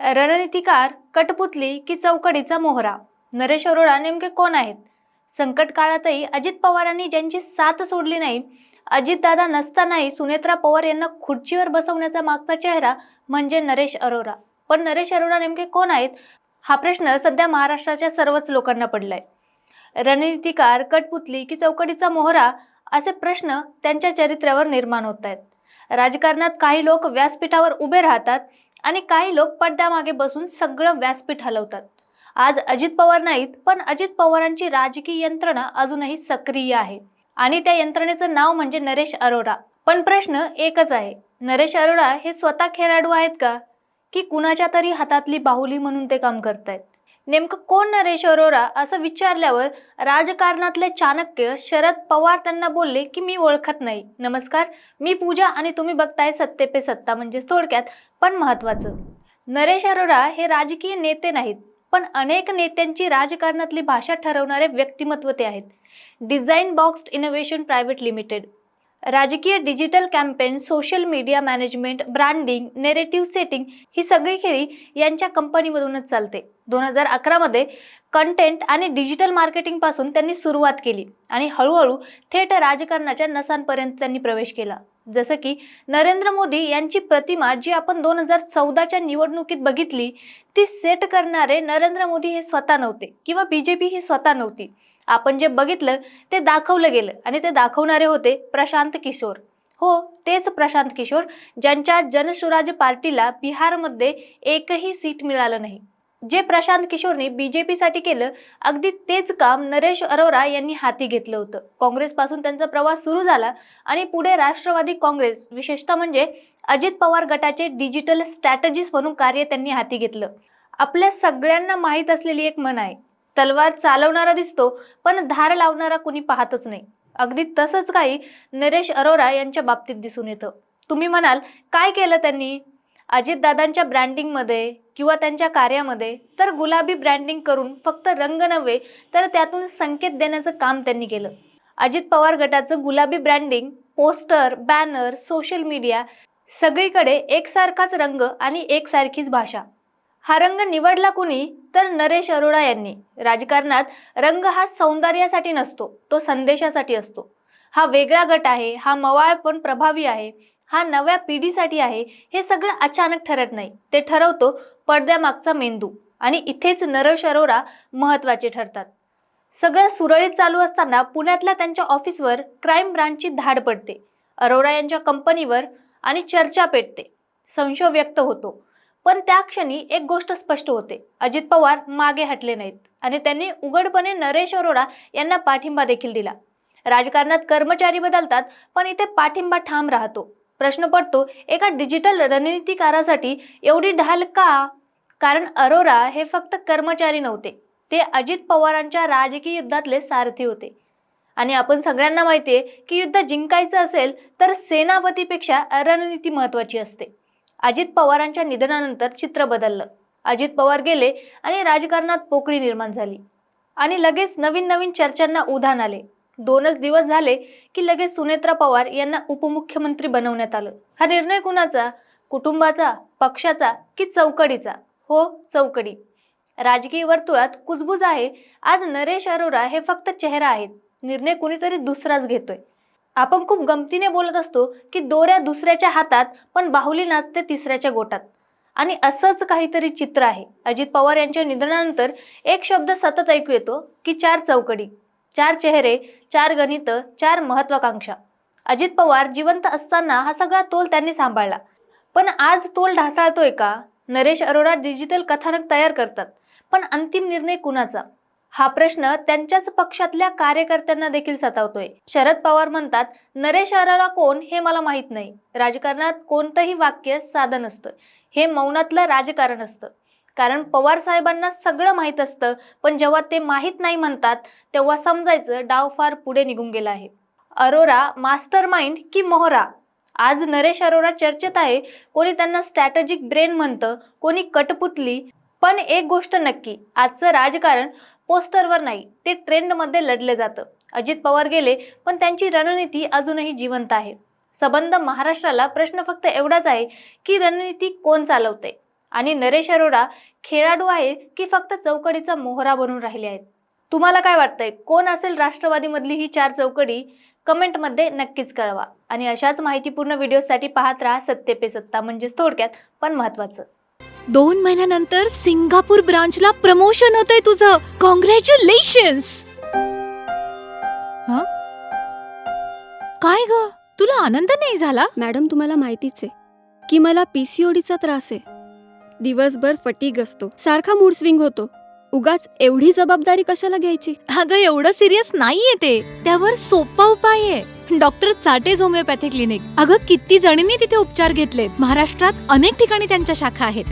रणनीतिकार, कठपुतली की चौकडीचा मोहरा? नरेश अरोरा नेमके कोण आहेत? संकट काळातही अजित पवारांनी ज्यांची साथ सोडली नाही, अजितदादा नसतानाही सुनेत्रा पवार यांना खुर्चीवर बसवण्याचा मागचा चेहरा म्हणजे नरेश अरोरा. पण नरेश अरोरा नेमके कोण आहेत? हा प्रश्न सध्या महाराष्ट्राच्या सर्वच लोकांना पडलाय. रणनीतिकार, कठपुतली की चौकडीचा मोहरा असे प्रश्न त्यांच्या चरित्र्यावर निर्माण होत आहेत. राजकारणात काही लोक व्यासपीठावर उभे राहतात आणि काही लोक पडद्यामागे बसून सगळं व्यासपीठ हलवतात. आज अजित पवार नाहीत, पण अजित पवारांची राजकीय यंत्रणा अजूनही सक्रिय आहे आणि त्या यंत्रणेचं नाव म्हणजे नरेश अरोरा. पण प्रश्न एकच आहे, नरेश अरोरा हे स्वतः खेळाडू आहेत का, की कुणाच्या तरी हातातली बाहुली म्हणून ते काम करतायत? नेमकं कोण नरेश अरोरा असं विचारल्यावर राजकारणातले चाणक्य शरद पवार त्यांना बोलले की मी ओळखत नाही. नमस्कार, मी पूजा आणि तुम्ही बघताय सत्ते पे सत्ता. म्हणजे थोडक्यात पण महत्वाचं, नरेश अरोरा हे राजकीय नेते नाहीत, पण अनेक नेत्यांची राजकारणातली भाषा ठरवणारे व्यक्तिमत्व ते आहेत. Design box innovation private limited राजकीय digital campaign, social media management, branding, narrative setting ही सगळी खेळी यांच्या कंपनीमधूनच चालते. 2011 मध्ये कंटेंट आणि डिजिटल मार्केटिंग पासून त्यांनी सुरुवात केली आणि हळूहळू थेट राजकारणाच्या नसांपर्यंत त्यांनी प्रवेश केला. जसं की नरेंद्र मोदी यांची प्रतिमा जी आपण 2014च्या निवडणुकीत बघितली, ती सेट करणारे नरेंद्र मोदी हे स्वतः नव्हते किंवा बीजेपी ही स्वतः नव्हती. आपण जे बघितलं ते दाखवलं गेलं आणि ते दाखवणारे होते प्रशांत किशोर. हो, तेच प्रशांत किशोर ज्यांच्या जनसुराज पार्टीला बिहारमध्ये एकही सीट मिळालं नाही. जे प्रशांत किशोरने बीजेपीसाठी केलं, अगदी तेच काम नरेश अरोरा यांनी हाती घेतलं होतं. काँग्रेसपासून त्यांचा प्रवास सुरू झाला आणि पुढे राष्ट्रवादी काँग्रेस, विशेषतः म्हणजे अजित पवार गटाचे डिजिटल स्ट्रॅटेजिस्ट म्हणून कार्य त्यांनी हाती घेतलं. आपल्या सगळ्यांना माहीत असलेली एक म्हण आहे, तलवार चालवणारा दिसतो पण धार लावणारा कुणी पाहतच नाही. अगदी तसंच काही नरेश अरोरा यांच्या बाबतीत दिसून येतं. तुम्ही म्हणाल काय केलं त्यांनी? अजितदादांच्या ब्रँडिंगमध्ये किंवा त्यांच्या कार्यामध्ये तर गुलाबी ब्रँडिंग करून फक्त रंग नव्हे तर त्यातून संकेत देण्याचं काम त्यांनी केलं. अजित पवार गटाचं गुलाबी branding, poster, banner, social media सगळीकडे एकसारखाच रंग आणि एकसारखीच भाषा. हा रंग निवडला कुणी? तर नरेश अरोरा यांनी. राजकारणात रंग हा सौंदर्यासाठी नसतो, तो संदेशासाठी असतो. हा वेगळा गट आहे, हा मवाळ पण प्रभावी आहे, हा नव्या पिढीसाठी आहे, हे सगळं अचानक ठरत नाही. ते ठरवतो पडद्यामागचा मेंदू आणि इथेच नरेश अरोरा महत्त्वाचे ठरतात. सगळं सुरळीत चालू असताना पुण्यातल्या त्यांच्या ऑफिसवर क्राईम ब्रांचची धाड पडते. अरोरा यांच्या कंपनीवर आणि चर्चा पेटते, संशय व्यक्त होतो. पण त्या क्षणी एक गोष्ट स्पष्ट होते, अजित पवार मागे हटले नाहीत आणि त्यांनी उघडपणे नरेश अरोरा यांना पाठिंबा देखील दिला. राजकारणात कर्मचारी बदलतात पण इथे पाठिंबा ठाम राहतो. प्रश्न पडतो, एका डिजिटल रणनीतिकारासाठी एवढी ढाल का? कारण अरोरा हे फक्त कर्मचारी नव्हते, ते अजित पवारांच्या राजकीय युद्धातले सारथी होते. आणि आपण सगळ्यांना माहिती आहे की युद्ध जिंकायचं असेल तर सेनापतीपेक्षा रणनीती महत्त्वाची असते. अजित पवारांच्या निधनानंतर चित्र बदललं. अजित पवार गेले आणि राजकारणात पोकळी निर्माण झाली आणि लगेच नवीन चर्चांना उधाण आले. 2च दिवस झाले की लगेच सुनेत्रा पवार यांना उपमुख्यमंत्री बनवण्यात आलं. हा निर्णय कुणाचा? कुटुंबाचा, पक्षाचा की चौकडीचा? हो, चौकडी. राजकीय वर्तुळात कुजबूज आहे. आज नरेश अरोरा हे फक्त चेहरा आहेत, निर्णय कुणीतरी दुसराच घेतोय. आपण खूप गमतीने बोलत असतो की दोऱ्या दुसऱ्याच्या हातात पण बाहुली नाचते तिसऱ्याच्या गोटात. आणि असंच काहीतरी चित्र आहे. अजित पवार यांच्या निधनानंतर एक शब्द सतत ऐकू येतो की 4 चौकडी, 4 चेहरे, 4 गणित, 4 महत्वाकांक्षा. अजित पवार जिवंत असताना हा सगळा तोल त्यांनी सांभाळला. पण आज तोल ढासळतोय का? नरेश अरोरा डिजिटल कथानक तयार करतात, पण अंतिम निर्णय कुणाचा? हा प्रश्न त्यांच्याच पक्षातल्या कार्यकर्त्यांना देखील सतावतोय. शरद पवार म्हणतात, नरेश अरोरा कोण हे मला माहित नाही. राजकारणात कोणतंही वाक्य साधं नसतं, हे मौनातलं राजकारण असतं. कारण पवार साहेबांना सगळं माहीत असतं, पण जेव्हा ते माहीत नाही म्हणतात तेव्हा समजायचं डाव फार पुढे निघून गेला आहे. अरोरा मास्टरमाइंड की मोहरा? आज नरेश अरोरा चर्चेत आहे. कोणी त्यांना स्ट्रॅटेजिक ब्रेन म्हणतं, कोणी कठपुतली. पण एक गोष्ट नक्की, आजचं राजकारण पोस्टरवर नाही, ते ट्रेंडमध्ये लढले जातं. अजित पवार गेले पण त्यांची रणनीती अजूनही जिवंत आहे. संबंध महाराष्ट्राला प्रश्न फक्त एवढाच आहे की रणनीती कोण चालवते? आणि नरेश अरोरा खेळाडू आहे की फक्त चौकडीचा मोहरा बनून राहिले आहेत? तुम्हाला काय वाटतंय, कोण असेल राष्ट्रवादीमधली ही 4 चौकडी? कमेंटमध्ये नक्कीच कळवा. आणि अशाच माहितीपूर्ण व्हिडिओसाठी पाहत राहा सत्ते पे सत्ता, म्हणजेच थोडक्यात पण महत्त्वाचं. 2 महिन्यानंतर सिंगापूर ब्रांचला प्रमोशन होतंय तुझं. कॉंग्रॅच्युलेशन्स. काय ग, तुला आनंद नाही झाला? मॅडम, तुम्हाला माहितीच आहे की मला पीसीओडीचा त्रास आहे. दिवसभर फटीग असतो, सारखा मूड स्विंग होतो. उगाच एवढी जबाबदारी कशाला घ्यायची? अगं, एवढं सिरियस नाहीये ते. त्यावर सोपा उपाय आहे, डॉक्टर चाटेज होमिओपॅथी क्लिनिक. अगं, किती जणींनी तिथे उपचार घेतलेत. महाराष्ट्रात अनेक ठिकाणी त्यांच्या शाखा आहेत.